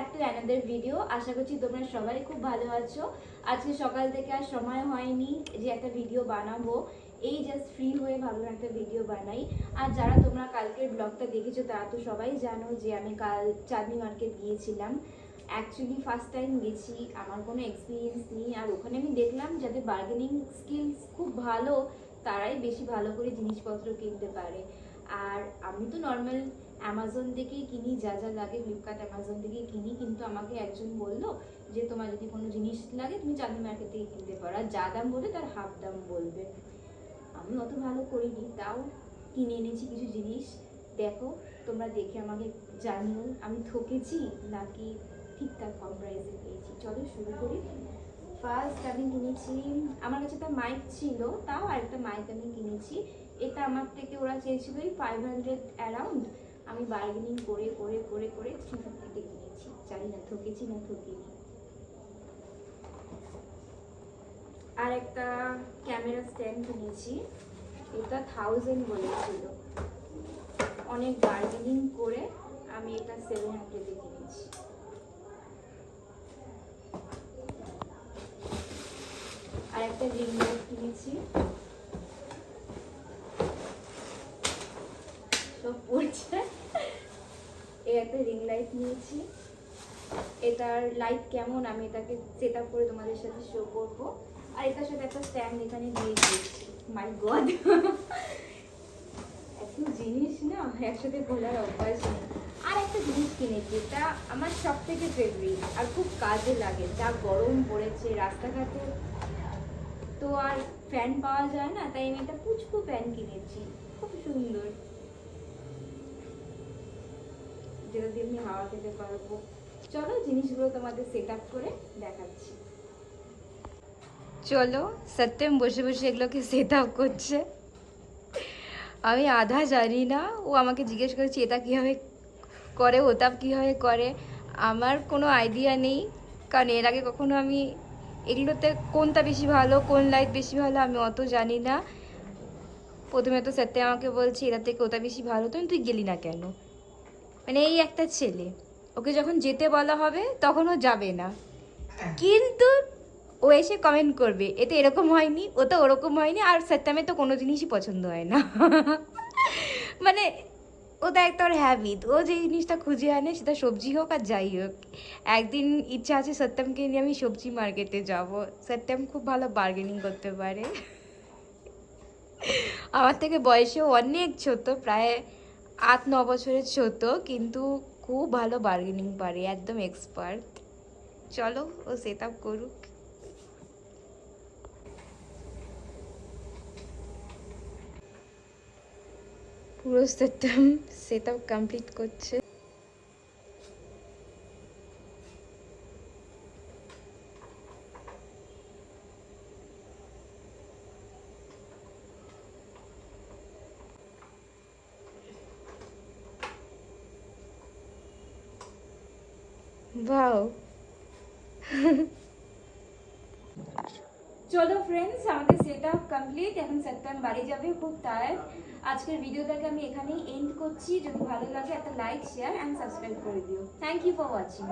Back to another video. আশা করছি তোমরা সবাই খুব ভালো আছো। আজকে সকাল থেকে আর সময় হয়নি যে একটা ভিডিও বানাবো, এই জাস্ট ফ্রি হয়ে ভাবলাম একটা ভিডিও বানাই। আর যারা তোমরা কালকের ব্লগটা দেখেছো তারা তো সবাই জানো যে আমি কাল চাঁদনি মার্কেট গিয়েছিলাম। অ্যাকচুয়ালি ফার্স্ট টাইম গেছি, আমার কোনো এক্সপিরিয়েন্স নেই। আর ওখানে আমি দেখলাম যাদের বার্গেনিং স্কিলস খুব ভালো তারাই বেশি ভালো করে জিনিসপত্র কিনতে পারে। আর আমি তো নর্মাল অ্যামাজন থেকেই কিনি, যা যা লাগে ফ্লিপকার্ট অ্যামাজন থেকেই কিনি, কিন্তু আমাকে একজন বললো যে তোমার যদি কোনো জিনিস লাগে তুমি চাঁদনি মার্কেট থেকে কিনতে পারো, আর যা দাম বলবে তার হাফ দাম বলবে। আমি অত ভালো করিনি, তাও কিনে এনেছি কিছু জিনিস। দেখো তোমরা দেখে আমাকে জানিও আমি ঠকেছি নাকি ঠিকঠাক কম প্রাইসে পেয়েছি। চলো শুরু করি। ফার্স্ট আমি কিনেছি, আমার কাছে একটা মাইক ছিল, তাও আরেকটা মাইক আমি কিনেছি। এটা আমার থেকে ওরা চেয়েছিল 500 অ্যারাউন্ড, আমি বার্গেনিং করে করে করে করে 350-তে কিনেছি। জানি না ঠকেছি না ঠকিনি। আর একটা ক্যামেরা স্ট্যান্ড কিনেছি, এটা 1000 বলেছিল। অনেক বার্গেনিং করে আমি এটা 700-এ কিনেছি। আর একটা রিং লাইট কিনেছি, সব পড়ছে। এই একটা রিং লাইট নিয়েছি, এটার লাইট কেমন আমি এটাকে সেট আপ করে তোমাদের সাথে শো করবো। আর এটার সাথে একটা স্ট্যান্ড এখানে দিয়ে দিয়েছি। মাই গড, এত জিনিস না একসাথে খোলার অভ্যাস নেই। আর একটা জিনিস কিনেছি, এটা আমার সব থেকে ফেভারিট আর খুব কাজে লাগে। যা গরম পড়েছে রাস্তাঘাটে, তো আর ফ্যান পাওয়া যায় না, তাই আমি একটা পুচকু ফ্যান কিনেছি, খুব সুন্দর, যেটা দিয়ে আমি হাওয়া খেতে পারবো। চলো জিনিসগুলো তোমাদের সেট আপ করে দেখাচ্ছি। চলো, সত্যম বসে বসে এগুলোকে সেট আপ করছে। আমি আধা জানি না, ও আমাকে জিজ্ঞেস করেছে এটা কীভাবে করে ওটা কীভাবে করে। আমার কোনো আইডিয়া নেই, কারণ এর আগে কখনো আমি এগুলোতে কোনটা বেশি ভালো কোন লাইট বেশি ভালো আমি অত জানি না। প্রথমে তো সত্যি আমাকে বলছে এটা থেকে ওটা বেশি ভালো, তুই গেলি না কেন? মানে এই একটা ছেলে, ওকে যখন যেতে বলা হবে তখন ও যাবে না, কিন্তু ও এসে কমেন্ট করবে এতে এরকম হয়নি ওটা ওরকম হয়নি। আর সত্যমের তো কোনো জিনিসই পছন্দ হয় না। মানে ওটা একটা ওর হ্যাবিট, ও যে জিনিসটা খুঁজে আনে সেটা সবজি হোক আর যাই হোক। একদিন ইচ্ছা আছে সত্যমকে নিয়ে আমি সবজি মার্কেটে যাব। সত্যম খুব ভালো বার্গেনিং করতে পারে। আমার থেকে বয়সেও অনেক ছোট, প্রায় 8-9 বছরের ছোট, কিন্তু খুব ভালো বার্গেনিং পারে, একদম এক্সপার্ট। চলো ও সেট আপ করুক। পুরো সেট আপ কমপ্লিট করছে। বাও। চলো ফ্রেন্ডস, আমাদের সেট আপ কমপ্লিট। এখন সত্যম বাড়ি যাবে, খুব টায়ার্ড। আজকের ভিডিওটাকে আমি এখানেই এন্ড করছি। যদি ভালো লাগে একটা লাইক শেয়ার অ্যান্ড সাবস্ক্রাইব করে দিও। Thank you for watching.